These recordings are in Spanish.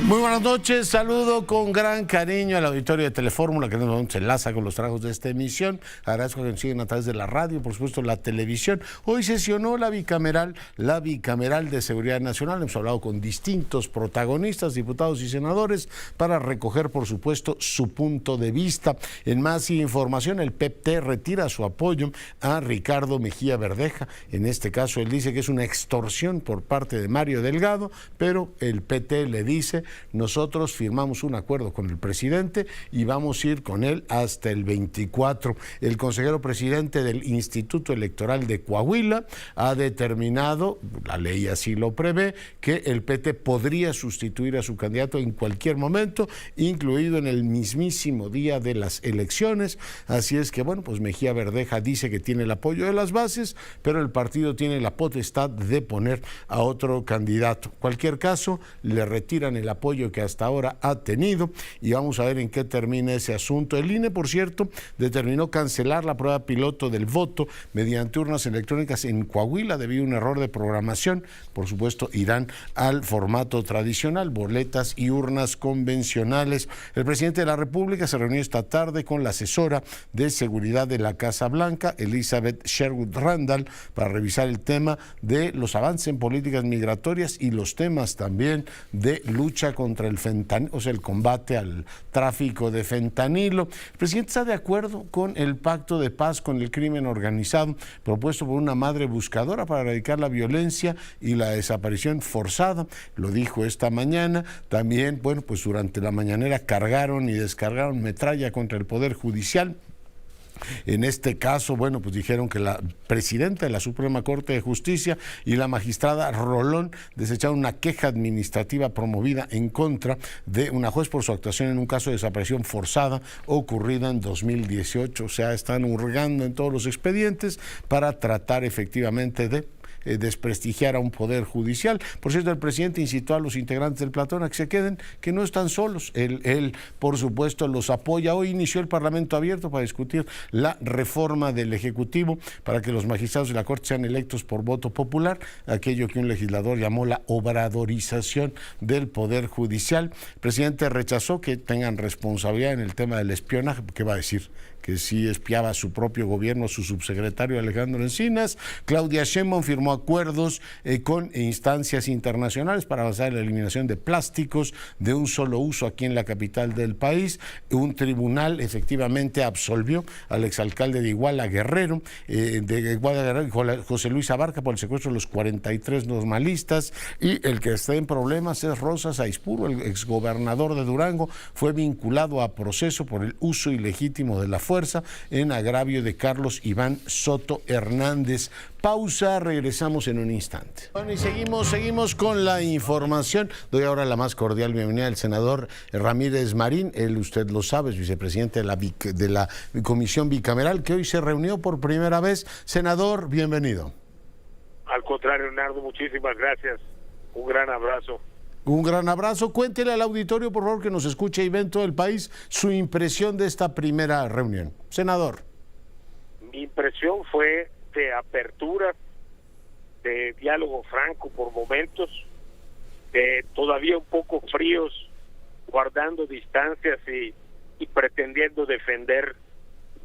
Muy buenas noches, saludo con gran cariño al auditorio de Telefórmula que nos enlaza con los trabajos de esta emisión. Agradezco que nos sigan a través de la radio, por supuesto la televisión. Hoy sesionó la bicameral de Seguridad Nacional. Hemos hablado con distintos protagonistas, diputados y senadores, para recoger, por supuesto, su punto de vista. En más información, el PT retira su apoyo a Ricardo Mejía Verdeja. En este caso, él dice que es una extorsión por parte de Mario Delgado, pero el PT le dice: nosotros firmamos un acuerdo con el presidente y vamos a ir con él hasta el 24. El consejero presidente del Instituto Electoral de Coahuila ha determinado, la ley así lo prevé, que el PT podría sustituir a su candidato en cualquier momento, incluido en el mismísimo día de las elecciones. Así es que, bueno, pues Mejía Verdeja dice que tiene el apoyo de las bases, pero el partido tiene la potestad de poner a otro candidato. En cualquier caso, le retiran el apoyo que hasta ahora ha tenido y vamos a ver en qué termina ese asunto. El INE, por cierto, determinó cancelar la prueba piloto del voto mediante urnas electrónicas en Coahuila debido a un error de programación. Por supuesto, irán al formato tradicional, boletas y urnas convencionales. El presidente de la República se reunió esta tarde con la asesora de seguridad de la Casa Blanca, Elizabeth Sherwood Randall, para revisar el tema de los avances en políticas migratorias y los temas también de lucha contra el fentanilo, o sea, el combate al tráfico de fentanilo. El presidente está de acuerdo con el pacto de paz con el crimen organizado propuesto por una madre buscadora para erradicar la violencia y la desaparición forzada. Lo dijo esta mañana. También, bueno, pues durante la mañanera cargaron y descargaron metralla contra el Poder Judicial. En este caso, bueno, pues dijeron que la presidenta de la Suprema Corte de Justicia y la magistrada Rolón desecharon una queja administrativa promovida en contra de una juez por su actuación en un caso de desaparición forzada ocurrida en 2018. O sea, están hurgando en todos los expedientes para tratar efectivamente de desprestigiar a un poder judicial. Por cierto, el presidente incitó a los integrantes del platón a que se queden, que no están solos. Él, por supuesto, los apoya. Hoy inició el Parlamento abierto para discutir la reforma del Ejecutivo para que los magistrados de la Corte sean electos por voto popular, aquello que un legislador llamó la obradorización del Poder Judicial. El presidente rechazó que tengan responsabilidad en el tema del espionaje. ¿Qué va a decir? Que sí espiaba a su propio gobierno, a su subsecretario Alejandro Encinas. Claudia Sheinbaum firmó acuerdos con instancias internacionales para avanzar en la eliminación de plásticos de un solo uso aquí en la capital del país. Un tribunal efectivamente absolvió al exalcalde de Iguala Guerrero, José Luis Abarca, por el secuestro de los 43 normalistas, y el que está en problemas es Rosa Saizpuro, el exgobernador de Durango. Fue vinculado a proceso por el uso ilegítimo de la fuerza en agravio de Carlos Iván Soto Hernández. Pausa, regresamos en un instante. Bueno, y seguimos con la información. Doy ahora la más cordial bienvenida al senador Ramírez Marín. Él, usted lo sabe, es vicepresidente de la Comisión Bicameral, que hoy se reunió por primera vez. Senador, bienvenido. Al contrario, Leonardo, muchísimas gracias. Un gran abrazo. Un gran abrazo. Cuéntele al auditorio, por favor, que nos escuche y ve en todo el país, su impresión de esta primera reunión. Senador. Mi impresión fue de apertura, de diálogo franco por momentos, de todavía un poco fríos, guardando distancias y pretendiendo defender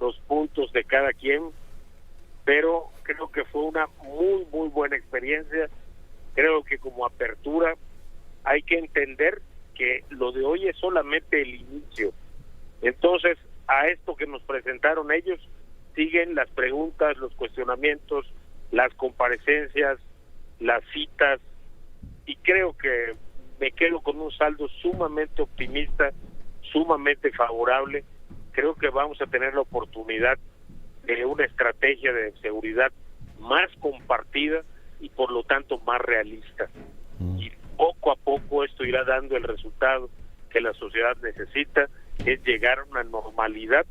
los puntos de cada quien, pero creo que fue una muy buena experiencia. Creo que como apertura hay que entender que lo de hoy es solamente el inicio. Entonces, a esto que nos presentaron ellos, siguen las preguntas, los cuestionamientos, las comparecencias, las citas, y creo que me quedo con un saldo sumamente optimista, sumamente favorable. Creo que vamos a tener la oportunidad de una estrategia de seguridad más compartida y por lo tanto más realista. Y poco a poco esto irá dando el resultado que la sociedad necesita, es llegar a una normalidad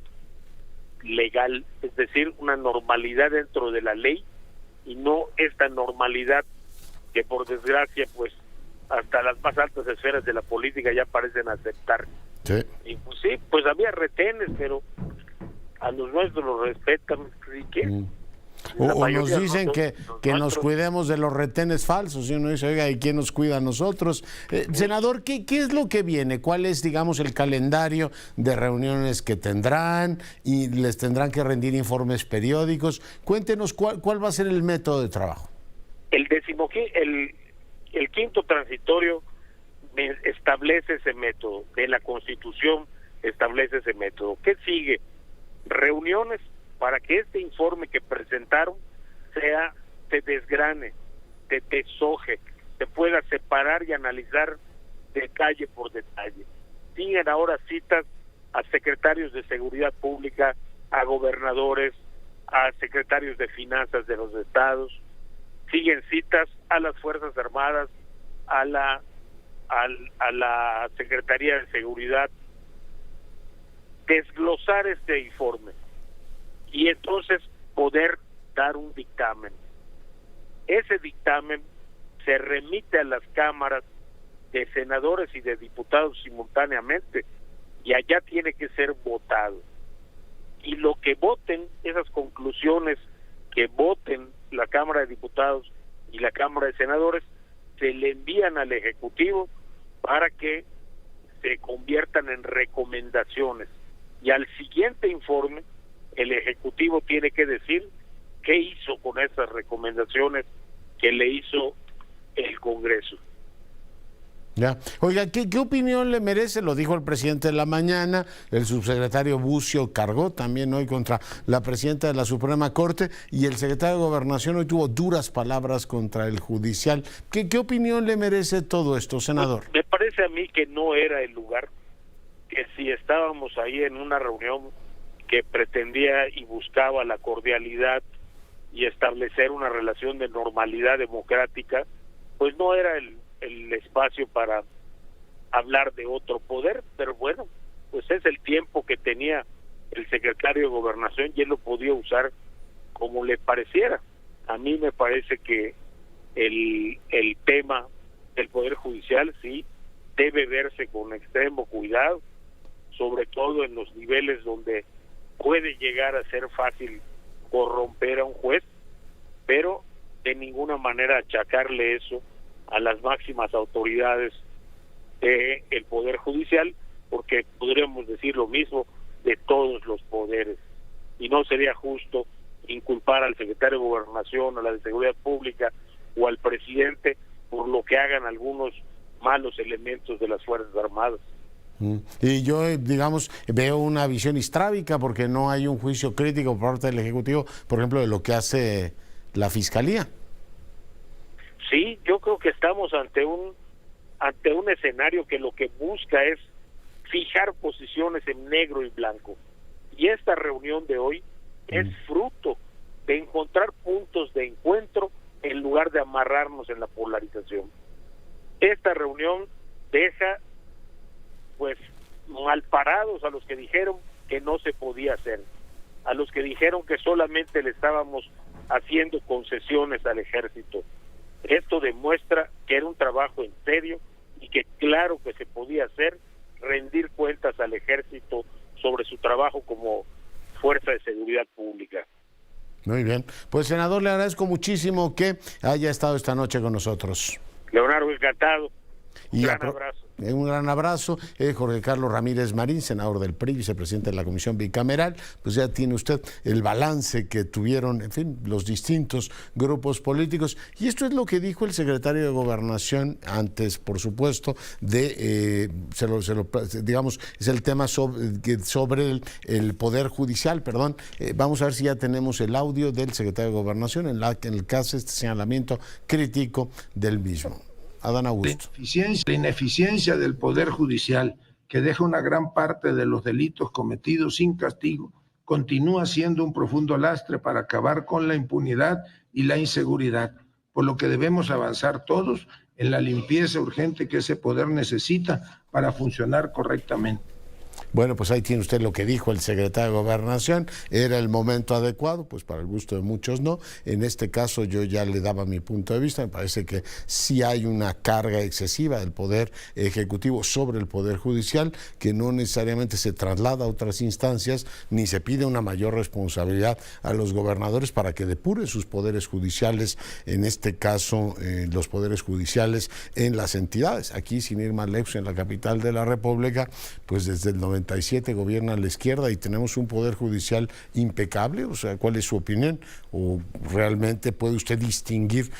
legal, es decir, una normalidad dentro de la ley y no esta normalidad que por desgracia pues hasta las más altas esferas de la política ya parecen aceptar. Sí. Y pues sí, pues había retenes, pero a los nuestros los respetan. ¿Sí? O nos dicen que nos cuidemos de los retenes falsos, y uno dice, oiga, ¿y quién nos cuida a nosotros? Senador, ¿qué es lo que viene? ¿Cuál es, digamos, el calendario de reuniones que tendrán y les tendrán que rendir informes periódicos? Cuéntenos cuál va a ser el método de trabajo. El quinto transitorio establece ese método, de la Constitución establece ese método. ¿Qué sigue? Reuniones para que este informe que presentaron se desgrane, se deshoje, se pueda separar y analizar detalle por detalle. Siguen ahora citas a secretarios de Seguridad Pública, a gobernadores, a secretarios de Finanzas de los estados, siguen citas a las Fuerzas Armadas, a la Secretaría de Seguridad, desglosar este informe y entonces poder dar un dictamen. Ese dictamen se remite a las cámaras de senadores y de diputados simultáneamente y allá tiene que ser votado. Y lo que voten, esas conclusiones que voten la Cámara de Diputados y la Cámara de Senadores, se le envían al Ejecutivo para que se conviertan en recomendaciones. Y al siguiente informe, el Ejecutivo tiene que decir qué hizo con esas recomendaciones que le hizo el Congreso. Ya. Oiga, ¿qué opinión le merece? Lo dijo el presidente de la mañana, el subsecretario Bucio cargó también hoy contra la presidenta de la Suprema Corte y el secretario de Gobernación hoy tuvo duras palabras contra el judicial. ¿Qué opinión le merece todo esto, senador? Me parece a mí que no era el lugar, que si estábamos ahí en una reunión que pretendía y buscaba la cordialidad y establecer una relación de normalidad democrática, pues no era el espacio para hablar de otro poder, pero bueno, pues es el tiempo que tenía el secretario de Gobernación y él lo podía usar como le pareciera. A mí me parece que el tema del Poder Judicial sí debe verse con extremo cuidado, sobre todo en los niveles donde puede llegar a ser fácil corromper a un juez, pero de ninguna manera achacarle eso a las máximas autoridades del Poder Judicial, porque podríamos decir lo mismo de todos los poderes, y no sería justo inculpar al secretario de Gobernación, a la de Seguridad Pública o al presidente por lo que hagan algunos malos elementos de las Fuerzas Armadas. Y yo, digamos, veo una visión histrábica porque no hay un juicio crítico por parte del Ejecutivo, por ejemplo, de lo que hace la Fiscalía. Sí, yo creo que estamos ante un escenario que lo que busca es fijar posiciones en negro y blanco. Y esta reunión de hoy es fruto de encontrar puntos de encuentro en lugar de amarrarnos en la polarización. Esta reunión deja pues mal parados a los que dijeron que no se podía hacer, a los que dijeron que solamente le estábamos haciendo concesiones al ejército. Esto demuestra que era un trabajo en serio y que claro que se podía hacer, rendir cuentas al ejército sobre su trabajo como fuerza de seguridad pública. Muy bien. Pues, senador, le agradezco muchísimo que haya estado esta noche con nosotros. Leonardo, encantado. Un gran abrazo. Un gran abrazo. Jorge Carlos Ramírez Marín, senador del PRI, vicepresidente de la Comisión Bicameral. Pues ya tiene usted el balance que tuvieron, en fin, los distintos grupos políticos. Y esto es lo que dijo el secretario de Gobernación antes, por supuesto, digamos, es el tema sobre el Poder Judicial, perdón. Vamos a ver si ya tenemos el audio del secretario de Gobernación en el que hace este señalamiento crítico del mismo. Adán Augusto. La ineficiencia del Poder Judicial, que deja una gran parte de los delitos cometidos sin castigo, continúa siendo un profundo lastre para acabar con la impunidad y la inseguridad, por lo que debemos avanzar todos en la limpieza urgente que ese poder necesita para funcionar correctamente. Bueno, pues ahí tiene usted lo que dijo el secretario de Gobernación. Era el momento adecuado, pues para el gusto de muchos no. En este caso yo ya le daba mi punto de vista. Me parece que sí hay una carga excesiva del Poder Ejecutivo sobre el Poder Judicial, que no necesariamente se traslada a otras instancias, ni se pide una mayor responsabilidad a los gobernadores para que depuren sus poderes judiciales, en este caso los poderes judiciales en las entidades. Aquí, sin ir más lejos, en la capital de la República, pues desde el 97 gobierna la izquierda y tenemos un poder judicial impecable. O sea, ¿cuál es su opinión? ¿O realmente puede usted distinguir?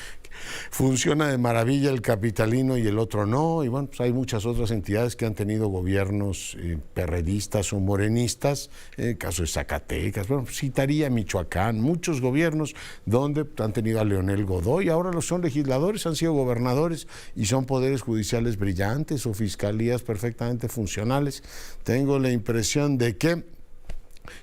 Funciona de maravilla el capitalino y el otro no, y bueno, pues hay muchas otras entidades que han tenido gobiernos perredistas o morenistas, el caso de Zacatecas, bueno, citaría Michoacán, muchos gobiernos donde han tenido a Leonel Godoy, ahora los son legisladores, han sido gobernadores y son poderes judiciales brillantes o fiscalías perfectamente funcionales. Tengo la impresión de que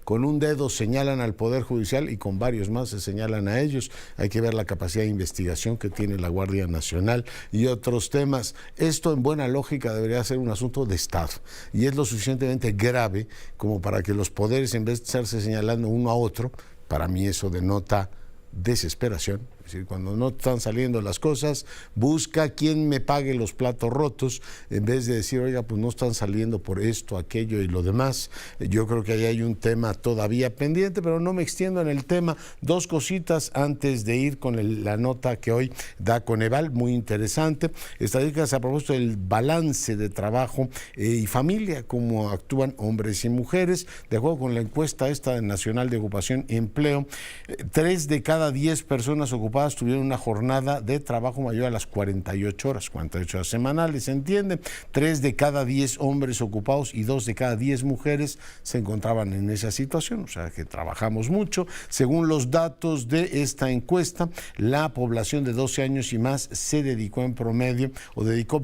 con un dedo señalan al Poder Judicial y con varios más se señalan a ellos. Hay que ver la capacidad de investigación que tiene la Guardia Nacional y otros temas. Esto, en buena lógica, debería ser un asunto de Estado y es lo suficientemente grave como para que los poderes, en vez de estarse señalando uno a otro, para mí eso denota desesperación. Es decir, cuando no están saliendo las cosas, busca quién me pague los platos rotos, en vez de decir, oiga, pues no están saliendo por esto, aquello y lo demás. Yo creo que ahí hay un tema todavía pendiente, pero no me extiendo en el tema. Dos cositas antes de ir con la nota que hoy da Coneval, muy interesante. Estadísticas a propósito del balance de trabajo y familia, cómo actúan hombres y mujeres. De acuerdo con la encuesta esta nacional de ocupación y empleo, 3 de cada 10 personas ocupadas tuvieron una jornada de trabajo mayor a las 48 horas semanales, ¿se entiende? 3 de cada 10 hombres ocupados y 2 de cada 10 mujeres se encontraban en esa situación, o sea que trabajamos mucho. Según los datos de esta encuesta, la población de 12 años y más se dedicó en promedio, o dedicó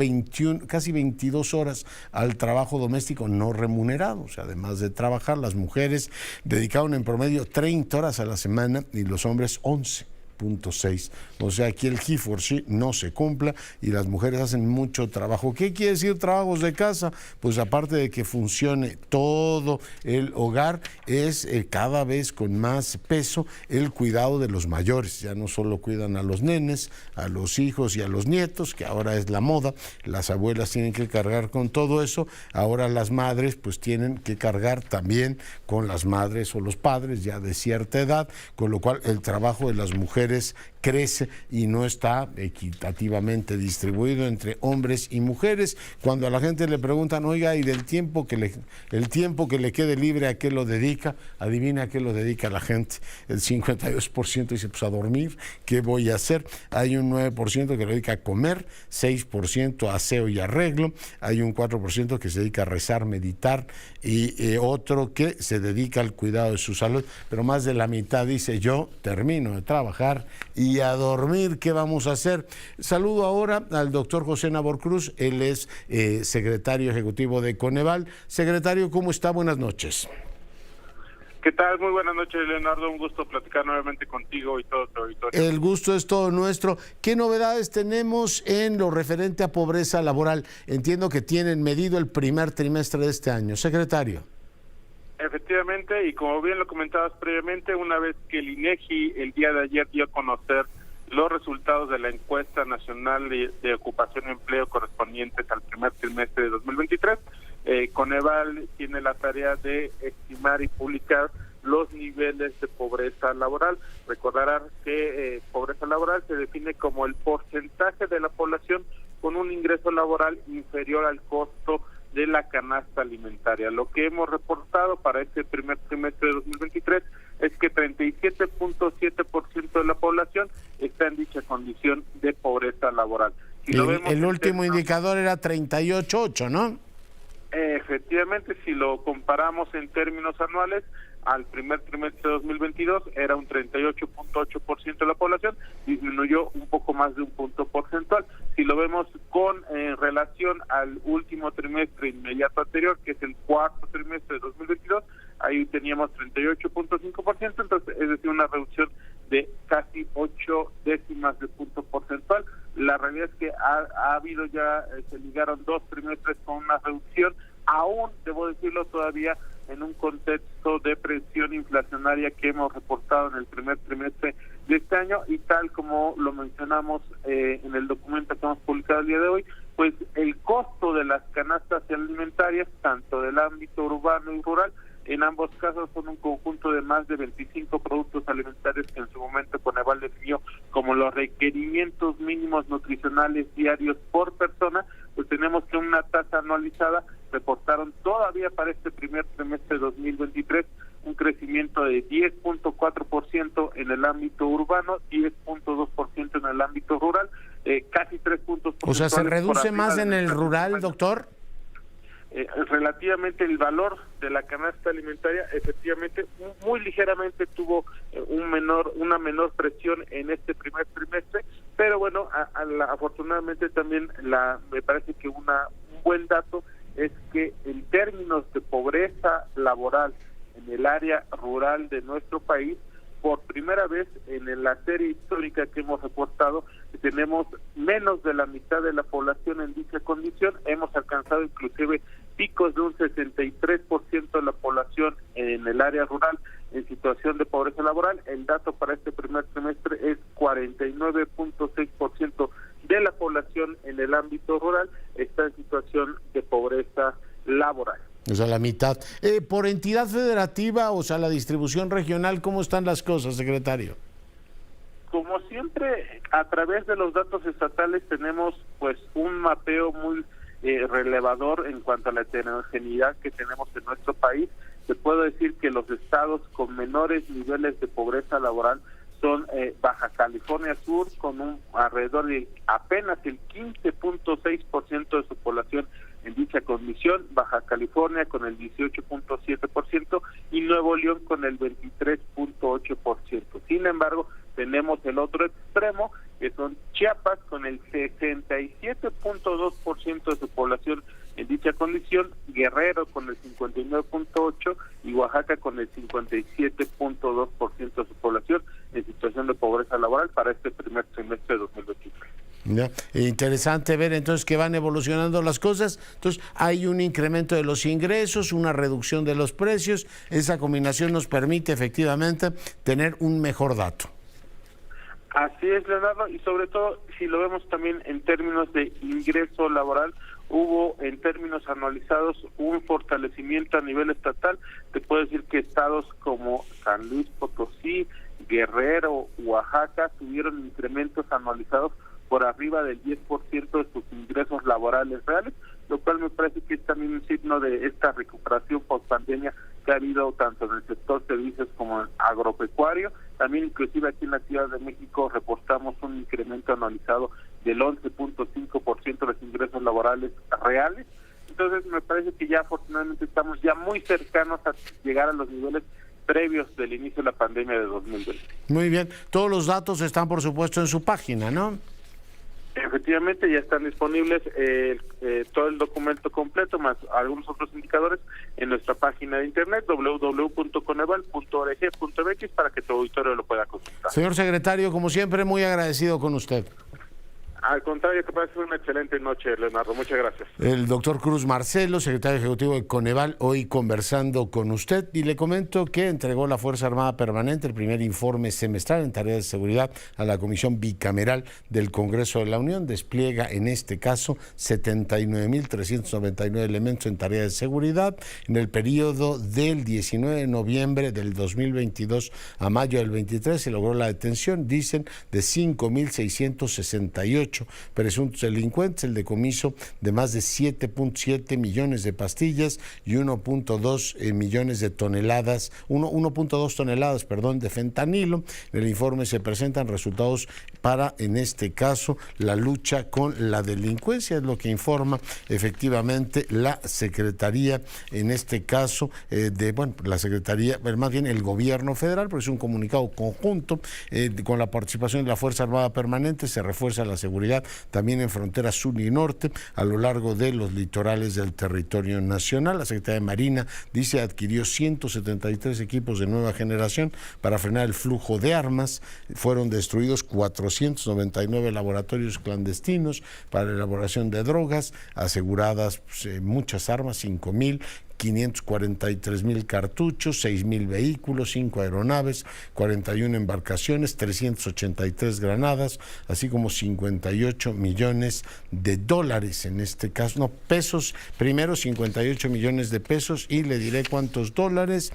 casi 22 horas al trabajo doméstico no remunerado, o sea, además de trabajar, las mujeres dedicaron en promedio 30 horas a la semana y los hombres 11.6. O sea, aquí el he for she no se cumpla y las mujeres hacen mucho trabajo. ¿Qué quiere decir trabajos de casa? Pues aparte de que funcione todo el hogar, es cada vez con más peso el cuidado de los mayores. Ya no solo cuidan a los nenes, a los hijos y a los nietos, que ahora es la moda. Las abuelas tienen que cargar con todo eso. Ahora las madres pues tienen que cargar también con las madres o los padres ya de cierta edad, con lo cual el trabajo de las mujeres crece y no está equitativamente distribuido entre hombres y mujeres. Cuando a la gente le preguntan, oiga, y del tiempo que le quede libre, ¿a qué lo dedica? Adivina a qué lo dedica la gente. El 52% dice, pues a dormir, ¿qué voy a hacer? Hay un 9% que lo dedica a comer, 6% a aseo y arreglo, hay un 4% que se dedica a rezar, meditar y otro que se dedica al cuidado de su salud, pero más de la mitad dice, yo termino de trabajar y a dormir, ¿qué vamos a hacer? Saludo ahora al doctor José Nabor Cruz, él es secretario ejecutivo de Coneval. Secretario, ¿cómo está? Buenas noches. ¿Qué tal? Muy buenas noches, Leonardo. Un gusto platicar nuevamente contigo y todo tu auditorio. El gusto es todo nuestro. ¿Qué novedades tenemos en lo referente a pobreza laboral? Entiendo que tienen medido el primer trimestre de este año. Secretario. Efectivamente, y como bien lo comentabas previamente, una vez que el INEGI el día de ayer dio a conocer los resultados de la encuesta nacional de ocupación y empleo correspondientes al primer trimestre de 2023, Coneval tiene la tarea de estimar y publicar los niveles de pobreza laboral. Recordarán que pobreza laboral se define como el porcentaje de la población con un ingreso laboral inferior al costo de la canasta alimentaria. Lo que hemos reportado para este primer trimestre de 2023 es que 37.7% de la población está en dicha condición de pobreza laboral. Si el último indicador era 38.8, ¿no? Efectivamente, si lo comparamos en términos anuales, al primer trimestre de 2022 era un 38.8% de la población, disminuyó un poco más de un punto porcentual. Si lo vemos con relación al último trimestre inmediato anterior, que es el cuarto trimestre de 2022, ahí teníamos 38.5%, entonces es decir, una reducción de casi 8 décimas de punto porcentual. La realidad es que ha habido ya, se ligaron 2 trimestres con una reducción aún, debo decirlo, todavía en un contexto de presión inflacionaria que hemos reportado en el primer trimestre de este año, y tal como lo mencionamos en el documento que hemos publicado el día de hoy, pues el costo de las canastas alimentarias, tanto del ámbito urbano y rural, en ambos casos son un conjunto de más de 25 productos alimentarios que en su momento Coneval definió como los requerimientos mínimos nutricionales diarios por persona. Pues tenemos que una tasa anualizada reportaron todavía para este primer trimestre de 2023 un crecimiento de 10.4% en el ámbito urbano, 10.2% en el ámbito rural, casi 3 puntos porcentuales. O sea, ¿se reduce más en el rural, doctor? Relativamente el valor de la canasta alimentaria efectivamente muy ligeramente tuvo una menor presión en este primer trimestre, pero bueno, afortunadamente también me parece que un buen dato es que en términos de pobreza laboral en el área rural de nuestro país, por primera vez en la serie histórica que hemos reportado, tenemos menos de la mitad de la población en dicha condición. Hemos alcanzado inclusive picos de un 63% de la población en el área rural en situación de pobreza laboral. El dato para este primer trimestre es 49.6% de la población en el ámbito rural está en situación de pobreza laboral. O sea, la mitad. Por entidad federativa, o sea, la distribución regional, ¿cómo están las cosas, secretario? Como siempre, a través de los datos estatales tenemos pues un mapeo muy relevador en cuanto a la heterogeneidad que tenemos en nuestro país. Se puede decir que los estados con menores niveles de pobreza laboral son Baja California Sur, con alrededor de apenas el 15.6% de su población en dicha condición, Baja California con el 18.7% y Nuevo León con el 23.8%. Sin embargo, tenemos el otro extremo, que son Chiapas con el 67.2% de su población en dicha condición, Guerrero con el 59.8% y Oaxaca con el 57.2% de su población en situación de pobreza laboral para este primer trimestre de 2023. Ya. Interesante ver entonces que van evolucionando las cosas. Entonces hay un incremento de los ingresos, una reducción de los precios. Esa combinación nos permite efectivamente tener un mejor dato. Así es, Leonardo, y sobre todo si lo vemos también en términos de ingreso laboral, hubo en términos anualizados un fortalecimiento a nivel estatal. Te puedo decir que estados como San Luis Potosí, Guerrero, Oaxaca tuvieron incrementos anualizados por arriba del 10% de sus ingresos laborales reales, lo cual me parece que es también un signo de esta recuperación post-pandemia que ha habido tanto en el sector servicios como en agropecuario. También inclusive aquí en la Ciudad de México reportamos un incremento anualizado del 11.5% de los ingresos laborales reales. Entonces me parece que ya afortunadamente estamos ya muy cercanos a llegar a los niveles previos del inicio de la pandemia de 2020. Muy bien, todos los datos están por supuesto en su página, ¿no? Efectivamente, ya están disponibles todo el documento completo, más algunos otros indicadores en nuestra página de internet www.coneval.org.mx para que tu auditorio lo pueda consultar. Señor secretario, como siempre, muy agradecido con usted. Al contrario, que pase una excelente noche, Leonardo. Muchas gracias. El doctor Cruz Marcelo, secretario ejecutivo de Coneval, hoy conversando con usted, y le comento que entregó la Fuerza Armada Permanente el primer informe semestral en tareas de seguridad a la Comisión Bicameral del Congreso de la Unión. Despliega en este caso 79.399 elementos en tareas de seguridad en el periodo del 19 de noviembre del 2022 a mayo del 23. Se logró la detención, dicen, de 5.668 presuntos delincuentes, el decomiso de más de 7.7 millones de pastillas y 1.2 millones de toneladas, 1.2 toneladas, de fentanilo. En el informe se presentan resultados para, en este caso, la lucha con la delincuencia, es lo que informa efectivamente la Secretaría, en este caso, la Secretaría, más bien el Gobierno Federal, porque es un comunicado conjunto con la participación de la Fuerza Armada Permanente. Se refuerza la seguridad seguridad, también en fronteras sur y norte, a lo largo de los litorales del territorio nacional. La Secretaría de Marina dice adquirió 173 equipos de nueva generación para frenar el flujo de armas. Fueron destruidos 499 laboratorios clandestinos para la elaboración de drogas, aseguradas muchas armas, 543,000 cartuchos, 6,000 vehículos, 5 aeronaves, 41 embarcaciones, 383 granadas, así como 58 millones de dólares, en este caso, no, pesos, primero 58 millones de pesos, y le diré cuántos dólares.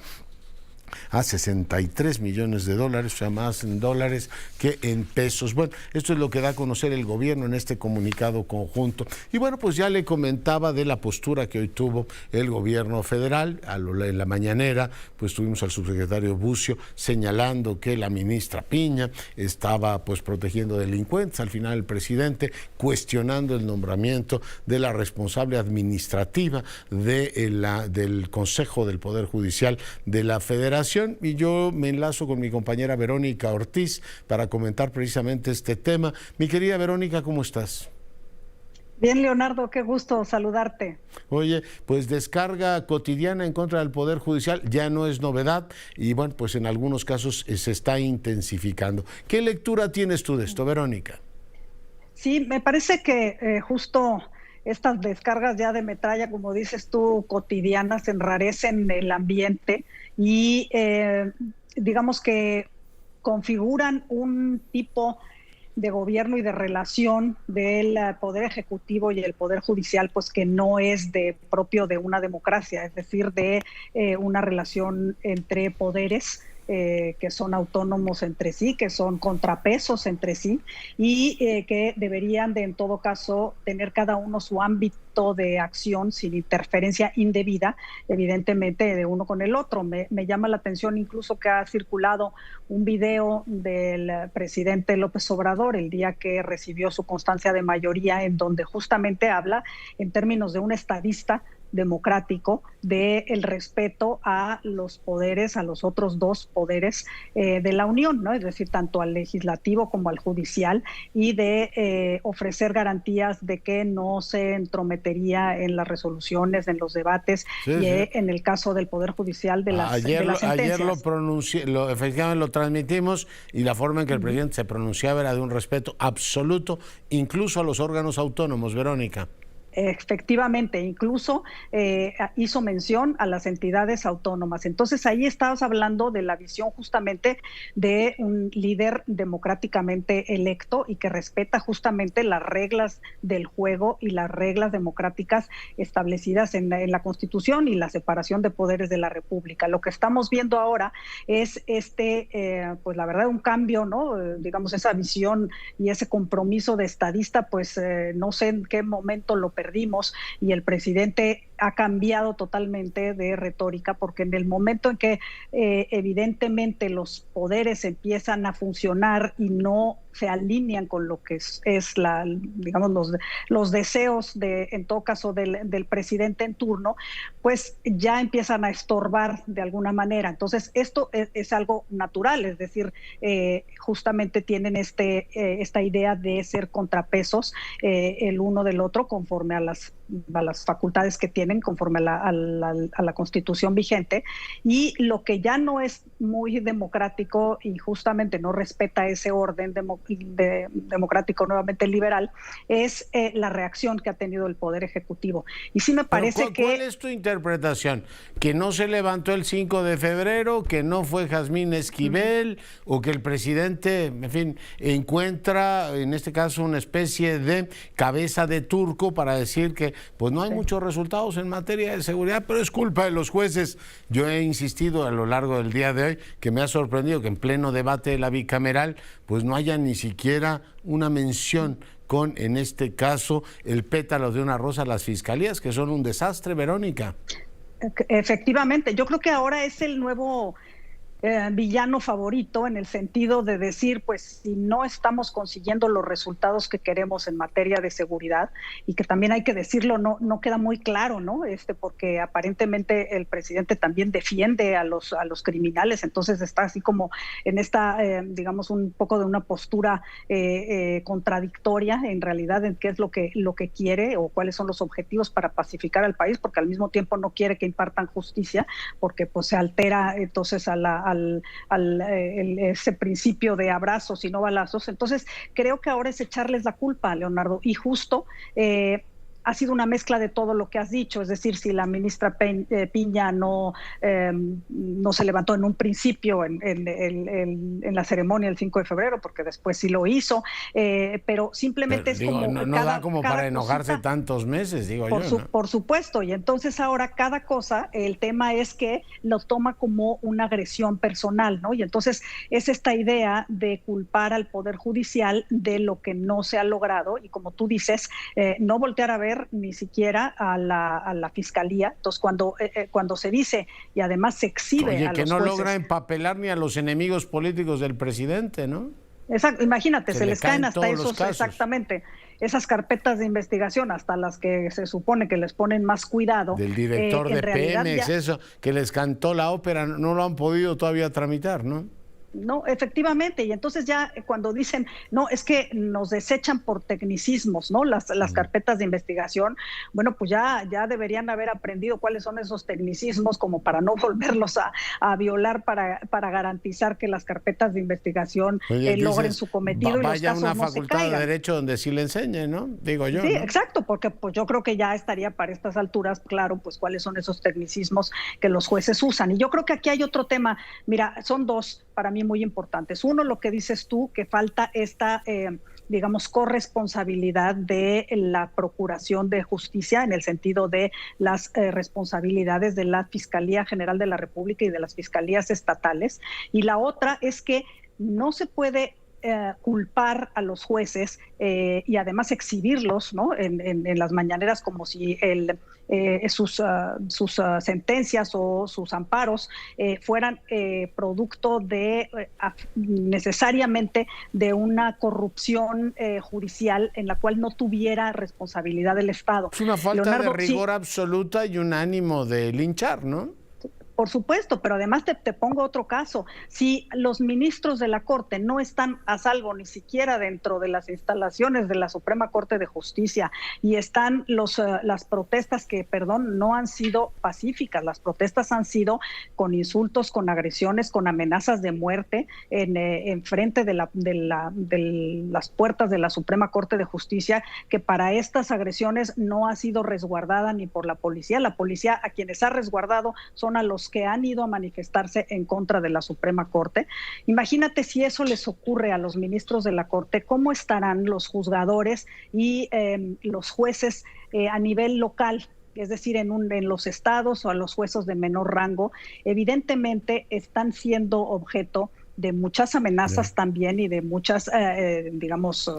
A 63 millones de dólares, o sea, más en dólares que en pesos. Bueno, esto es lo que da a conocer el gobierno en este comunicado conjunto. Y bueno, pues ya le comentaba de la postura que hoy tuvo el gobierno federal. En la mañanera, pues tuvimos al subsecretario Bucio señalando que la ministra Piña estaba pues protegiendo delincuentes. Al final el presidente cuestionando el nombramiento de la responsable administrativa del Consejo del Poder Judicial de la Federación. Y yo me enlazo con mi compañera Verónica Ortiz para comentar precisamente este tema. Mi querida Verónica, ¿cómo estás? Bien, Leonardo, qué gusto saludarte. Oye, pues descarga cotidiana en contra del Poder Judicial ya no es novedad y bueno, pues en algunos casos se está intensificando. ¿Qué lectura tienes tú de esto, Verónica? Sí, me parece que justo estas descargas ya de metralla, como dices tú, cotidianas, enrarecen el ambiente y digamos que configuran un tipo de gobierno y de relación del Poder Ejecutivo y el Poder Judicial, pues que no es propio de una democracia, es decir, de una relación entre poderes que son autónomos entre sí, que son contrapesos entre sí y que deberían de, en todo caso, tener cada uno su ámbito de acción sin interferencia indebida, evidentemente, de uno con el otro. Me llama la atención incluso que ha circulado un video del presidente López Obrador el día que recibió su constancia de mayoría, en donde justamente habla en términos de un estadista democrático del respeto a los poderes, a los otros dos poderes de la Unión, ¿no? Es decir, tanto al legislativo como al judicial, y de ofrecer garantías de que no se entrometería en las resoluciones, en los debates, sí, y sí, en el caso del Poder Judicial de las sentencias. Ayer lo pronuncié, efectivamente lo transmitimos, y la forma en que el presidente se pronunciaba era de un respeto absoluto, incluso a los órganos autónomos, Verónica. Efectivamente, incluso hizo mención a las entidades autónomas. Entonces ahí estabas hablando de la visión justamente de un líder democráticamente electo y que respeta justamente las reglas del juego y las reglas democráticas establecidas en la Constitución y la separación de poderes de la República. Lo que estamos viendo ahora es pues la verdad, un cambio, ¿no? Digamos, esa visión y ese compromiso de estadista, pues no sé en qué momento lo perdimos, y el presidente ha cambiado totalmente de retórica, porque en el momento en que evidentemente los poderes empiezan a funcionar y no se alinean con lo que es digamos, los deseos en todo caso del presidente en turno, pues ya empiezan a estorbar de alguna manera. Entonces esto es algo natural, es decir, justamente tienen esta idea de ser contrapesos el uno del otro conforme a las facultades que tienen, conforme a la Constitución vigente, y lo que ya no es muy democrático y justamente no respeta ese orden democrático nuevamente liberal es la reacción que ha tenido el Poder Ejecutivo. Y sí me parece que... ¿Cuál es tu interpretación? ¿Que no se levantó el 5 de febrero, que no fue Jazmín Esquivel, o que el presidente, en fin, encuentra en este caso una especie de cabeza de turco para decir que pues no hay muchos resultados en materia de seguridad, pero es culpa de los jueces? Yo he insistido a lo largo del día de hoy que me ha sorprendido que en pleno debate de la bicameral pues no haya ni siquiera una mención con, en este caso, el pétalo de una rosa a las fiscalías, que son un desastre, Verónica. Efectivamente, yo creo que ahora es el nuevo villano favorito, en el sentido de decir, pues si no estamos consiguiendo los resultados que queremos en materia de seguridad, y que también hay que decirlo, no queda muy claro, ¿no? Porque aparentemente el presidente también defiende a los criminales, entonces está así como en esta, digamos, un poco de una postura contradictoria en realidad en qué es lo que quiere o cuáles son los objetivos para pacificar al país, porque al mismo tiempo no quiere que impartan justicia, porque pues se altera entonces ese principio de abrazos y no balazos. Entonces creo que ahora es echarles la culpa, Leonardo, y justo ha sido una mezcla de todo lo que has dicho, es decir, si la ministra Piña no se levantó en un principio en la ceremonia el 5 de febrero, porque después sí lo hizo, pero simplemente pero, digo, no da como para enojarse cosita, tantos meses, digo yo. ¿No? Por supuesto, y entonces ahora cada cosa, el tema es que lo toma como una agresión personal, ¿no? Y entonces es esta idea de culpar al Poder Judicial de lo que no se ha logrado, y como tú dices, no voltear a ver ni siquiera a la fiscalía. Entonces cuando se dice y además se exhibe a los que no jueces, logra empapelar ni a los enemigos políticos del presidente, ¿no? Exacto, imagínate, se les caen hasta esos, exactamente, esas carpetas de investigación, hasta las que se supone que les ponen más cuidado. Del director de Pemex, eso, que les cantó la ópera, no lo han podido todavía tramitar, ¿no? No, efectivamente, y entonces ya cuando dicen, no, es que nos desechan por tecnicismos, ¿no? Las carpetas de investigación, bueno, pues ya deberían haber aprendido cuáles son esos tecnicismos como para no volverlos a violar, para garantizar que las carpetas de investigación logren su cometido y los casos no se caigan. Vaya una facultad de Derecho donde sí le enseñen, ¿no? Digo yo. Sí, ¿no? Exacto, porque pues yo creo que ya estaría para estas alturas claro pues cuáles son esos tecnicismos que los jueces usan. Y yo creo que aquí hay otro tema, mira, son dos para mí muy importantes. Uno, lo que dices tú, que falta esta, digamos, corresponsabilidad de la Procuración de Justicia, en el sentido de las responsabilidades de la Fiscalía General de la República y de las fiscalías estatales. Y la otra es que no se puede culpar a los jueces y además exhibirlos, ¿no? en las mañaneras como si sus sentencias o sus amparos fueran producto de necesariamente de una corrupción judicial en la cual no tuviera responsabilidad el Estado. Es una falta Leonardo, de rigor absoluta y un ánimo de linchar, ¿no? Por supuesto, pero además te pongo otro caso. Si los ministros de la Corte no están a salvo ni siquiera dentro de las instalaciones de la Suprema Corte de Justicia y están las protestas que, perdón, no han sido pacíficas, las protestas han sido con insultos, con agresiones, con amenazas de muerte en frente de las puertas de la Suprema Corte de Justicia, que para estas agresiones no ha sido resguardada ni por la policía. La policía a quienes ha resguardado son a los que han ido a manifestarse en contra de la Suprema Corte. Imagínate si eso les ocurre a los ministros de la Corte, ¿cómo estarán los juzgadores y los jueces a nivel local? Es decir, en los estados o a los jueces de menor rango. Evidentemente están siendo objeto de muchas amenazas también y de muchas, digamos,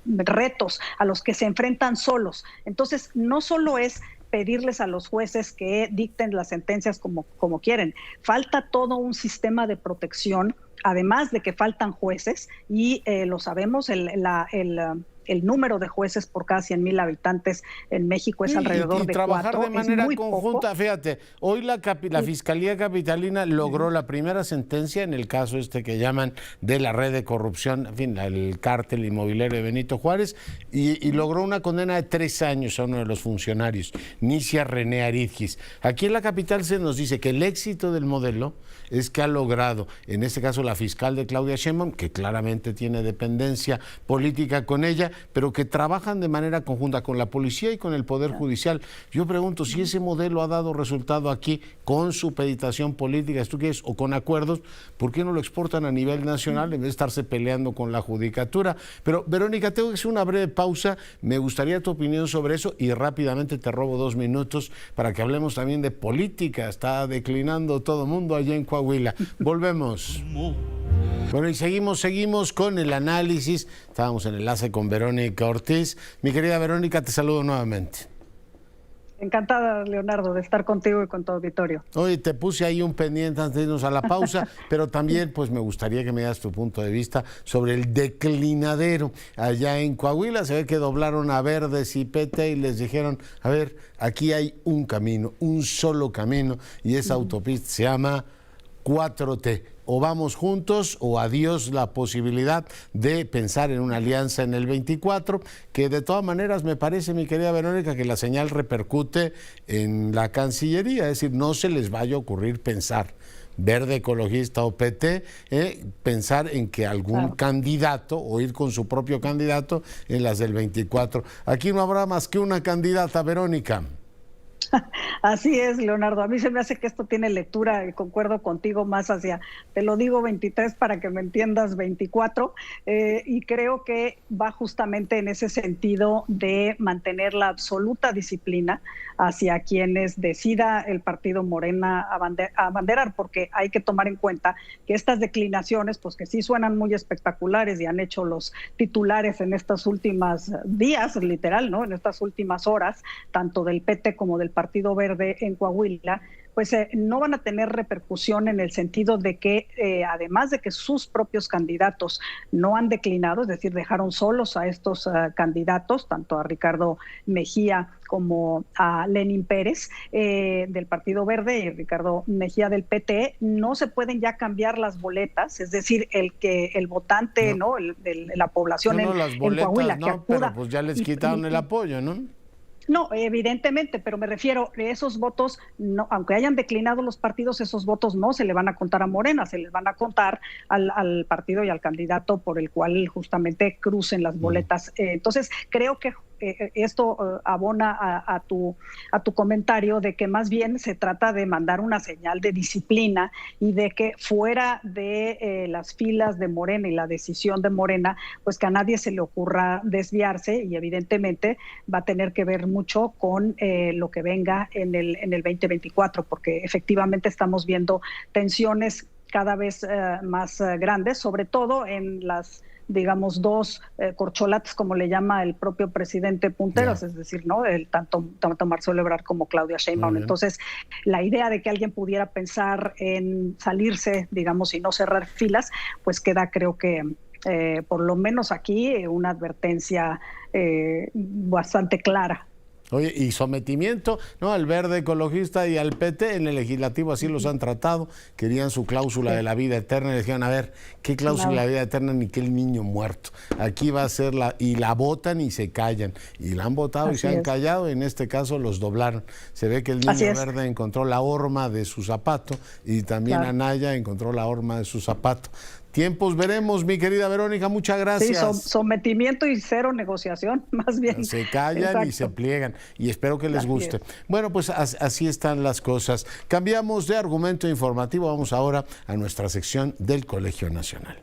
retos a los que se enfrentan solos. Entonces, no solo es pedirles a los jueces que dicten las sentencias como quieren. Falta todo un sistema de protección, además de que faltan jueces, y lo sabemos, el número de jueces por cada 100,000 habitantes en México es alrededor de 4. Trabajar de manera conjunta, poco. Fíjate, hoy la Fiscalía Capitalina logró la primera sentencia en el caso que llaman de la red de corrupción, en fin, el cártel inmobiliario de Benito Juárez, y logró una condena de 3 años a uno de los funcionarios, Nicia René Aridgis. Aquí en la capital se nos dice que el éxito del modelo es que ha logrado, en este caso la fiscal de Claudia Sheinbaum, que claramente tiene dependencia política con ella, pero que trabajan de manera conjunta con la policía y con el Poder Judicial. Yo pregunto si ese modelo ha dado resultado aquí con supeditación política, ¿tú quieres? O con acuerdos, ¿por qué no lo exportan a nivel nacional en vez de estarse peleando con la judicatura? Pero, Verónica, tengo que hacer una breve pausa. Me gustaría tu opinión sobre eso y rápidamente te robo 2 minutos para que hablemos también de política. Está declinando todo el mundo allá en Coahuila. Volvemos. Bueno, y seguimos con el análisis. Estábamos en enlace con Verónica Ortiz. Mi querida Verónica, te saludo nuevamente. Encantada, Leonardo, de estar contigo y con tu auditorio. Oye, te puse ahí un pendiente antes de irnos a la pausa, pero también pues me gustaría que me das tu punto de vista sobre el declinadero. Allá en Coahuila se ve que doblaron a Verdes y PT y les dijeron, a ver, aquí hay un camino, un solo camino, y esa autopista se llama 4T. O vamos juntos o adiós la posibilidad de pensar en una alianza en el 24, que de todas maneras me parece, mi querida Verónica, que la señal repercute en la Cancillería, es decir, no se les vaya a ocurrir pensar, Verde Ecologista o PT, pensar en que algún candidato o ir con su propio candidato en las del 24. Aquí no habrá más que una candidata, Verónica. Así es, Leonardo. A mí se me hace que esto tiene lectura, y concuerdo contigo, más hacia, te lo digo 23 para que me entiendas, 24, y creo que va justamente en ese sentido de mantener la absoluta disciplina hacia quienes decida el partido Morena abanderar, porque hay que tomar en cuenta que estas declinaciones, pues que sí suenan muy espectaculares y han hecho los titulares en estos últimos días, literal, ¿no? En estas últimas horas, tanto del PT como del Partido Verde en Coahuila, pues no van a tener repercusión en el sentido de que, además de que sus propios candidatos no han declinado, es decir, dejaron solos a estos candidatos, tanto a Ricardo Mejía como a Lenín Pérez del Partido Verde y Ricardo Mejía del PT, no se pueden ya cambiar las boletas, es decir, el votante, ¿no? La población las boletas, en Coahuila que acuda, pero pues ya les quitaron el apoyo, ¿no? No, evidentemente, pero me refiero, esos votos, no, aunque hayan declinado los partidos, esos votos no se le van a contar a Morena, se les van a contar al partido y al candidato por el cual justamente crucen las boletas. Entonces, creo que esto abona a tu comentario de que más bien se trata de mandar una señal de disciplina y de que fuera de las filas de Morena y la decisión de Morena, pues que a nadie se le ocurra desviarse, y evidentemente va a tener que ver mucho con lo que venga en el 2024, porque efectivamente estamos viendo tensiones cada vez más grandes, sobre todo en las, digamos, dos corcholatas, como le llama el propio presidente punteros, es decir, ¿no? Tanto Marcelo Ebrard como Claudia Sheinbaum. Entonces, la idea de que alguien pudiera pensar en salirse, digamos, y no cerrar filas, pues queda, creo que, por lo menos aquí, una advertencia bastante clara. Oye, y sometimiento, ¿no? Al Verde Ecologista y al PT en el legislativo así los han tratado, querían su cláusula de la vida eterna y decían, a ver, ¿qué cláusula de la vida eterna ni qué el niño muerto? Aquí va a ser y la votan y se callan, y la han votado y se han callado, y en este caso los doblaron. Se ve que el niño verde encontró la horma de su zapato y también Anaya encontró la horma de su zapato. Tiempos veremos, mi querida Verónica, muchas gracias. Sí, sometimiento y cero negociación, más bien. Se callan y se pliegan, y espero que les guste. Bueno, pues así están las cosas. Cambiamos de argumento informativo, vamos ahora a nuestra sección del Colegio Nacional.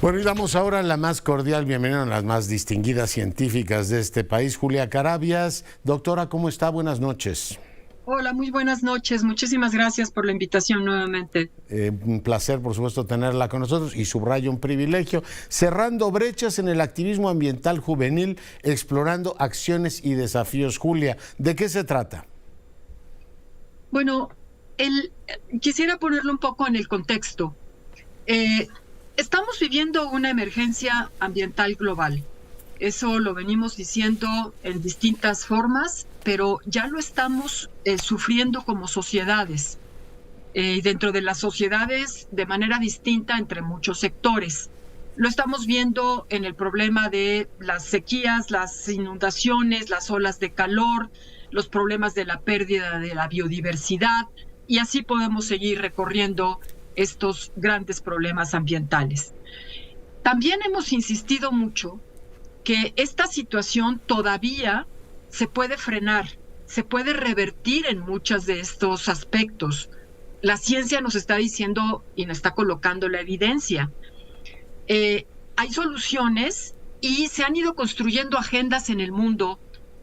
Bueno, y damos ahora la más cordial bienvenida a las más distinguidas científicas de este país, Julia Carabias. Doctora, ¿cómo está? Buenas noches. Hola, muy buenas noches. Muchísimas gracias por la invitación nuevamente. Un placer, por supuesto, tenerla con nosotros, y subrayo un privilegio. Cerrando brechas en el activismo ambiental juvenil, explorando acciones y desafíos. Julia, ¿de qué se trata? Bueno, quisiera ponerlo un poco en el contexto. Estamos viviendo una emergencia ambiental global. Eso lo venimos diciendo en distintas formas, pero ya lo estamos sufriendo como sociedades. Dentro de las sociedades de manera distinta entre muchos sectores. Lo estamos viendo en el problema de las sequías, las inundaciones, las olas de calor, los problemas de la pérdida de la biodiversidad, y así podemos seguir recorriendo estos grandes problemas ambientales. También hemos insistido mucho que esta situación todavía se puede frenar, se puede revertir en muchos de estos aspectos. La ciencia nos está diciendo y nos está colocando la evidencia. hay soluciones y se han ido construyendo agendas en el mundo,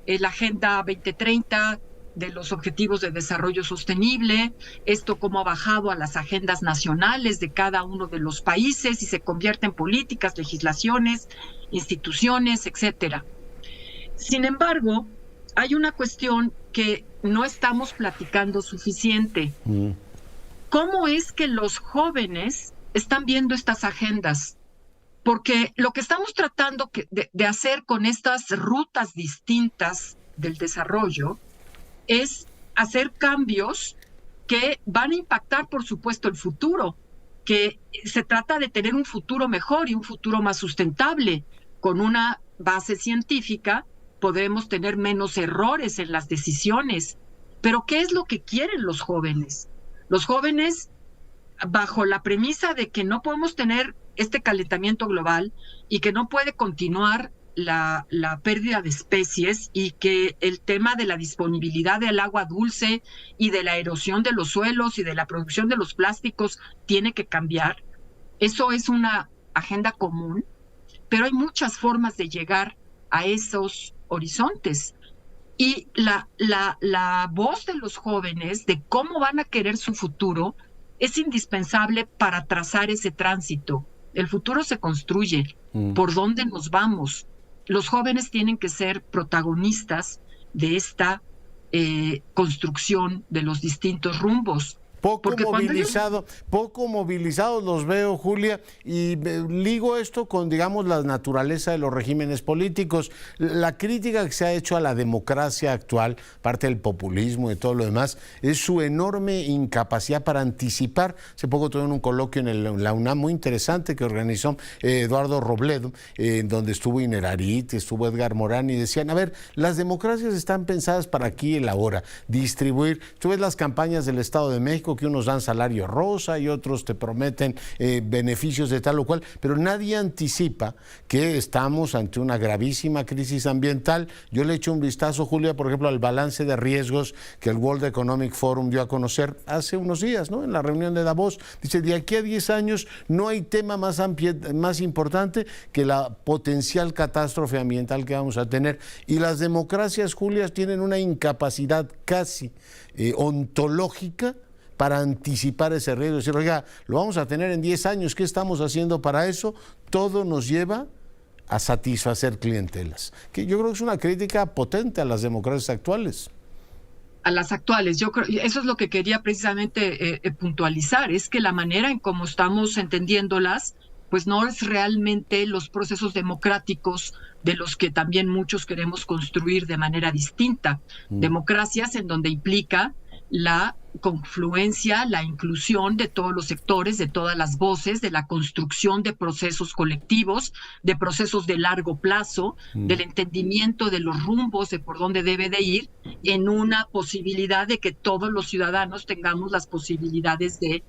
la Agenda 2030 de los Objetivos de Desarrollo Sostenible, esto cómo ha bajado a las agendas nacionales de cada uno de los países y se convierte en políticas, legislaciones, instituciones, etcétera. Sin embargo, hay una cuestión que no estamos platicando suficiente. ¿Cómo es que los jóvenes están viendo estas agendas? Porque lo que estamos tratando de hacer con estas rutas distintas del desarrollo es hacer cambios que van a impactar, por supuesto, el futuro, que se trata de tener un futuro mejor y un futuro más sustentable. Con una base científica podremos tener menos errores en las decisiones. Pero ¿qué es lo que quieren los jóvenes? Los jóvenes, bajo la premisa de que no podemos tener este calentamiento global y que no puede continuar la pérdida de especies y que el tema de la disponibilidad del agua dulce y de la erosión de los suelos y de la producción de los plásticos tiene que cambiar. Eso es una agenda común, pero hay muchas formas de llegar a esos horizontes. Y la voz de los jóvenes de cómo van a querer su futuro es indispensable para trazar ese tránsito. El futuro se construye. ¿Por dónde nos vamos? Los jóvenes tienen que ser protagonistas de esta construcción de los distintos rumbos. Poco movilizados los veo, Julia, y ligo esto con, digamos, la naturaleza de los regímenes políticos. La crítica que se ha hecho a la democracia actual, parte del populismo y todo lo demás, es su enorme incapacidad para anticipar. Hace poco tuvieron un coloquio en la UNAM muy interesante que organizó Eduardo Robledo, donde estuvo Inerarit, estuvo Edgar Morán, y decían, a ver, las democracias están pensadas para aquí y el ahora, distribuir. Tú ves las campañas del Estado de México, que unos dan salario rosa y otros te prometen beneficios de tal o cual, pero nadie anticipa que estamos ante una gravísima crisis ambiental. Yo le echo un vistazo, Julia, por ejemplo, al balance de riesgos que el World Economic Forum dio a conocer hace unos días, ¿no?, en la reunión de Davos. Dice, de aquí a 10 años no hay tema más importante que la potencial catástrofe ambiental que vamos a tener. Y las democracias, Julia, tienen una incapacidad casi ontológica para anticipar ese riesgo, decir, oiga, lo vamos a tener en 10 años, ¿qué estamos haciendo para eso? Todo nos lleva a satisfacer clientelas. Que yo creo que es una crítica potente a las democracias actuales. A las actuales, yo creo, eso es lo que quería precisamente puntualizar, es que la manera en cómo estamos entendiéndolas, pues no es realmente los procesos democráticos de los que también muchos queremos construir de manera distinta. Democracias en donde implica la confluencia, la inclusión de todos los sectores, de todas las voces, de la construcción de procesos colectivos, de procesos de largo plazo, del entendimiento de los rumbos, de por dónde debe de ir, en una posibilidad de que todos los ciudadanos tengamos las posibilidades de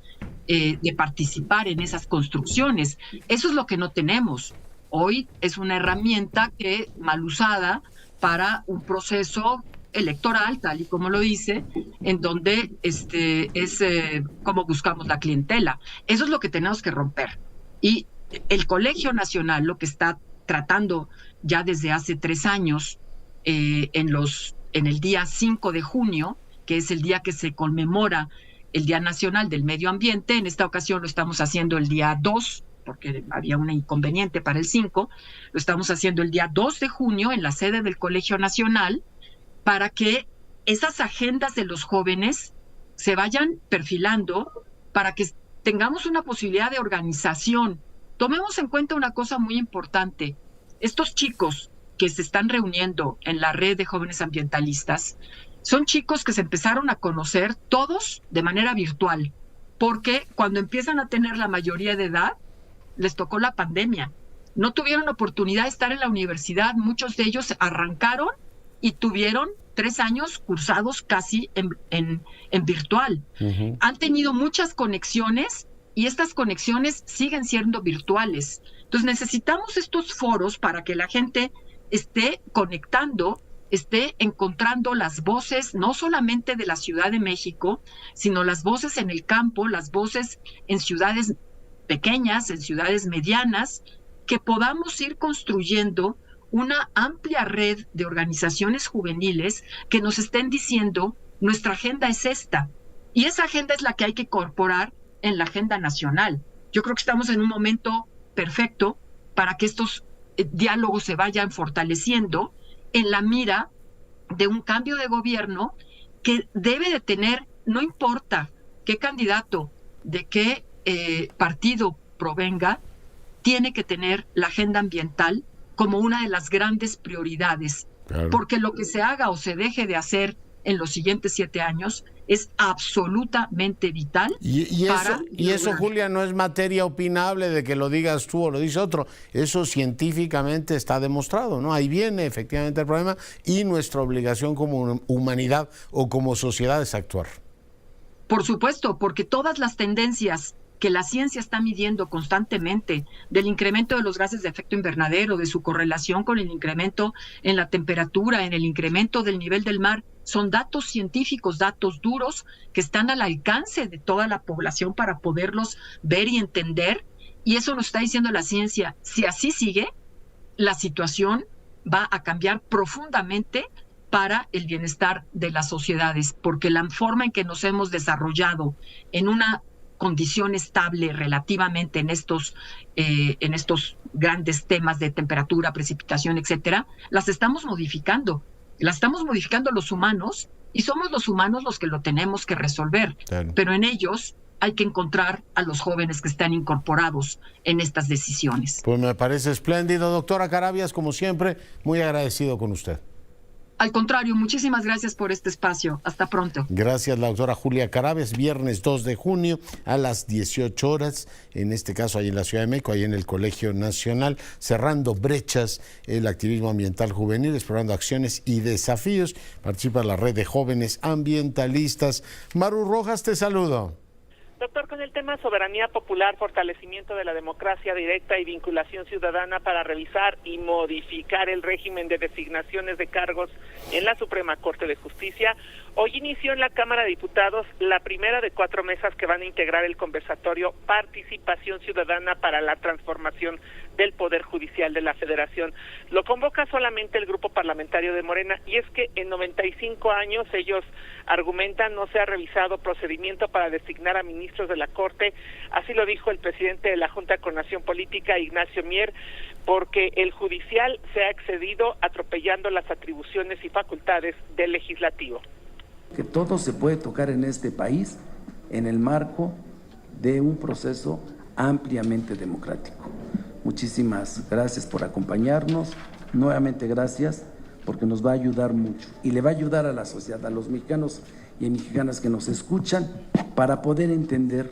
participar en esas construcciones. Eso es lo que no tenemos. Hoy es una herramienta que mal usada para un proceso electoral, tal y como lo dice, en donde es como buscamos la clientela. Eso es lo que tenemos que romper. Y el Colegio Nacional lo que está tratando ya desde hace 3 años, en el día 5 de junio, que es el día que se conmemora el Día Nacional del Medio Ambiente, en esta ocasión lo estamos haciendo el día 2, porque había un inconveniente para el 5, lo estamos haciendo el día 2 de junio en la sede del Colegio Nacional, para que esas agendas de los jóvenes se vayan perfilando, para que tengamos una posibilidad de organización. Tomemos en cuenta una cosa muy importante. Estos chicos que se están reuniendo en la red de jóvenes ambientalistas son chicos que se empezaron a conocer todos de manera virtual, porque cuando empiezan a tener la mayoría de edad, les tocó la pandemia. No tuvieron oportunidad de estar en la universidad. Muchos de ellos arrancaron y tuvieron 3 años cursados casi en virtual. Han tenido muchas conexiones y estas conexiones siguen siendo virtuales. Entonces necesitamos estos foros para que la gente esté conectando, esté encontrando las voces no solamente de la Ciudad de México, sino las voces en el campo, las voces en ciudades pequeñas, en ciudades medianas, que podamos ir construyendo una amplia red de organizaciones juveniles que nos estén diciendo, nuestra agenda es esta, y esa agenda es la que hay que incorporar en la agenda nacional. Yo creo que estamos en un momento perfecto para que estos diálogos se vayan fortaleciendo en la mira de un cambio de gobierno que debe de tener, no importa qué candidato, de qué partido provenga, tiene que tener la agenda ambiental como una de las grandes prioridades. Claro. Porque lo que se haga o se deje de hacer en los siguientes 7 años es absolutamente vital. Y eso, Julia, no es materia opinable de que lo digas tú o lo dice otro. Eso científicamente está demostrado, ¿no? Ahí viene efectivamente el problema y nuestra obligación como humanidad o como sociedad es actuar. Por supuesto, porque todas las tendencias que la ciencia está midiendo constantemente, del incremento de los gases de efecto invernadero, de su correlación con el incremento en la temperatura, en el incremento del nivel del mar, son datos científicos, datos duros que están al alcance de toda la población para poderlos ver y entender, y eso nos está diciendo la ciencia. Si así sigue, la situación va a cambiar profundamente para el bienestar de las sociedades, porque la forma en que nos hemos desarrollado en una condición estable relativamente en estos grandes temas de temperatura, precipitación, etcétera, las estamos modificando los humanos, y somos los humanos los que lo tenemos que resolver. Claro. Pero en ellos hay que encontrar a los jóvenes que están incorporados en estas decisiones. Pues me parece espléndido, doctora Carabias, como siempre, muy agradecido con usted. Al contrario, muchísimas gracias por este espacio. Hasta pronto. Gracias, la doctora Julia Carabias. Viernes 2 de junio a las 18 horas, en este caso ahí en la Ciudad de México, ahí en el Colegio Nacional, cerrando brechas, el activismo ambiental juvenil, explorando acciones y desafíos. Participa la red de jóvenes ambientalistas. Maru Rojas, te saludo. Doctor, con el tema soberanía popular, fortalecimiento de la democracia directa y vinculación ciudadana para revisar y modificar el régimen de designaciones de cargos en la Suprema Corte de Justicia, hoy inició en la Cámara de Diputados la primera de 4 mesas que van a integrar el conversatorio Participación Ciudadana para la Transformación del Poder Judicial de la Federación. Lo convoca solamente el Grupo Parlamentario de Morena, y es que en 95 años ellos argumentan no se ha revisado procedimiento para designar a ministros de la Corte. Así lo dijo el presidente de la Junta de Coordinación Política, Ignacio Mier, porque el judicial se ha excedido atropellando las atribuciones y facultades del legislativo. Que todo se puede tocar en este país en el marco de un proceso ampliamente democrático. Muchísimas gracias por acompañarnos, nuevamente gracias, porque nos va a ayudar mucho y le va a ayudar a la sociedad, a los mexicanos y mexicanas que nos escuchan, para poder entender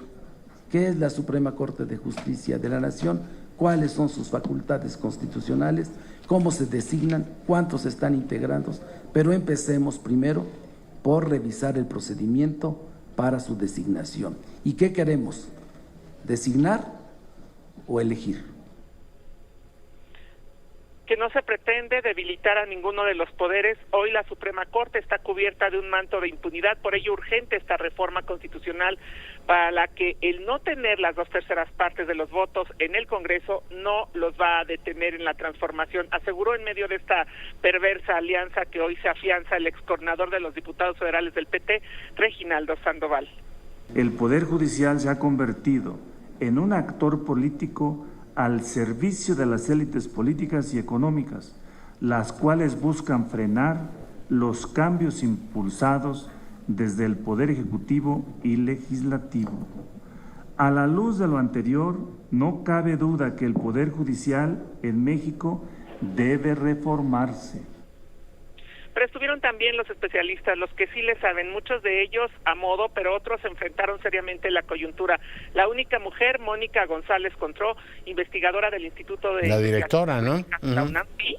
qué es la Suprema Corte de Justicia de la Nación, cuáles son sus facultades constitucionales, cómo se designan, cuántos están integrando, pero empecemos primero por revisar el procedimiento para su designación. ¿Y qué queremos? ¿Designar o elegir? Que no se pretende debilitar a ninguno de los poderes. Hoy la Suprema Corte está cubierta de un manto de impunidad, por ello urgente esta reforma constitucional para la que el no tener las 2/3 partes de los votos en el Congreso no los va a detener en la transformación, aseguró en medio de esta perversa alianza que hoy se afianza el excoordinador de los diputados federales del PT, Reginaldo Sandoval. El Poder Judicial se ha convertido en un actor político al servicio de las élites políticas y económicas, las cuales buscan frenar los cambios impulsados desde el Poder Ejecutivo y Legislativo. A la luz de lo anterior, no cabe duda que el Poder Judicial en México debe reformarse. Pero estuvieron también los especialistas, los que sí le saben, muchos de ellos a modo, pero otros enfrentaron seriamente la coyuntura. La única mujer, Mónica González Contró, investigadora del Instituto de... La directora, ¿no? La UNAM, sí.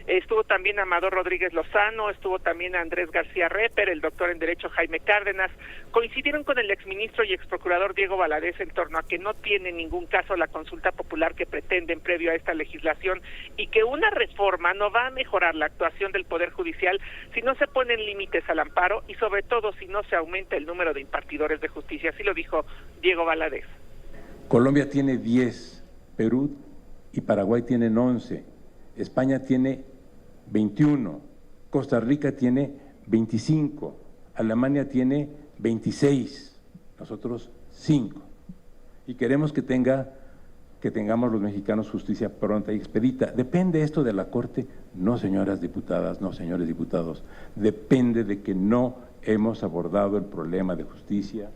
Estuvo también Amador Rodríguez Lozano, estuvo también Andrés García Reper, el doctor en Derecho Jaime Cárdenas. Coincidieron con el exministro y exprocurador Diego Valadez en torno a que no tiene ningún caso la consulta popular que pretenden previo a esta legislación y que una reforma no va a mejorar la actuación del Poder Judicial si no se ponen límites al amparo y sobre todo si no se aumenta el número de impartidores de justicia. Así lo dijo Diego Valadez. Colombia tiene 10, Perú y Paraguay tienen 11, España tiene 21, Costa Rica tiene 25, Alemania tiene 26, nosotros 5. Y queremos que tengamos los mexicanos justicia pronta y expedita. ¿Depende esto de la Corte? No, señoras diputadas, no, señores diputados. Depende de que no hemos abordado el problema de justicia.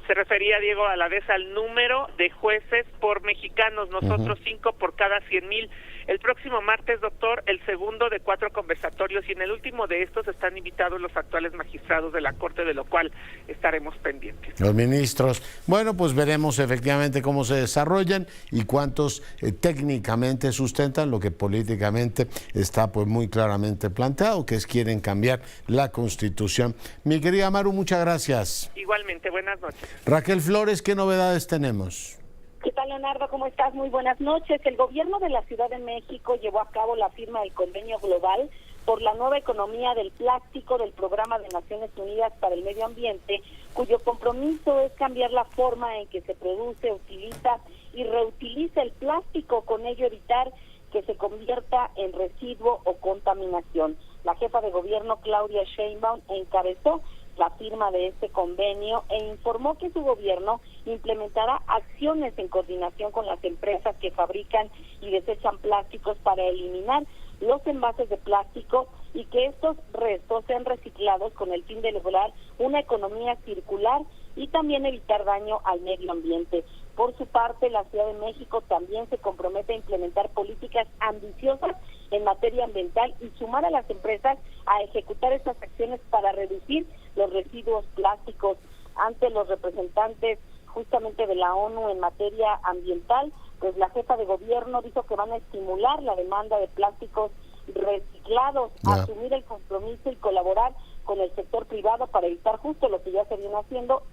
Se refería, Diego, a la vez al número de jueces por mexicanos, nosotros 5 por cada 100,000. El próximo martes, doctor, el segundo de 4 conversatorios, y en el último de estos están invitados los actuales magistrados de la Corte, de lo cual estaremos pendientes. Los ministros. Bueno, pues veremos efectivamente cómo se desarrollan y cuántos técnicamente sustentan lo que políticamente está pues muy claramente planteado, que es quieren cambiar la Constitución. Mi querida Maru, muchas gracias. Igualmente, buenas noches. Raquel Flores, ¿qué novedades tenemos? ¿Qué tal, Leonardo? ¿Cómo estás? Muy buenas noches. El gobierno de la Ciudad de México llevó a cabo la firma del convenio global por la nueva economía del plástico del Programa de Naciones Unidas para el Medio Ambiente, cuyo compromiso es cambiar la forma en que se produce, utiliza y reutiliza el plástico, con ello evitar que se convierta en residuo o contaminación. La jefa de gobierno, Claudia Sheinbaum, encabezó la firma de este convenio e informó que su gobierno implementará acciones en coordinación con las empresas que fabrican y desechan plásticos para eliminar los envases de plástico y que estos restos sean reciclados con el fin de lograr una economía circular y también evitar daño al medio ambiente. Por su parte, la Ciudad de México también se compromete a implementar políticas ambiciosas en materia ambiental y sumar a las empresas a ejecutar estas acciones para reducir los residuos plásticos. Ante los representantes justamente de la ONU en materia ambiental, pues la jefa de gobierno dijo que van a estimular la demanda de plásticos reciclados, asumir el compromiso y colaborar con el sector privado para evitar justo lo que ya se viene haciendo,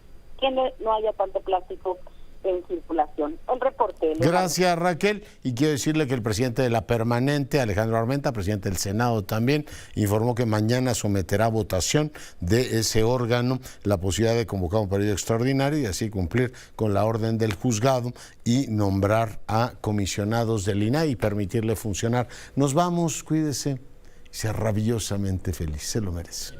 que no haya tanto plástico en circulación. El reporte. Gracias, Raquel. Y quiero decirle que el presidente de la Permanente, Alejandro Armenta, presidente del Senado también, informó que mañana someterá a votación de ese órgano la posibilidad de convocar un periodo extraordinario y así cumplir con la orden del juzgado y nombrar a comisionados del INAI y permitirle funcionar. Nos vamos, cuídese, sea rabiosamente feliz, se lo merece.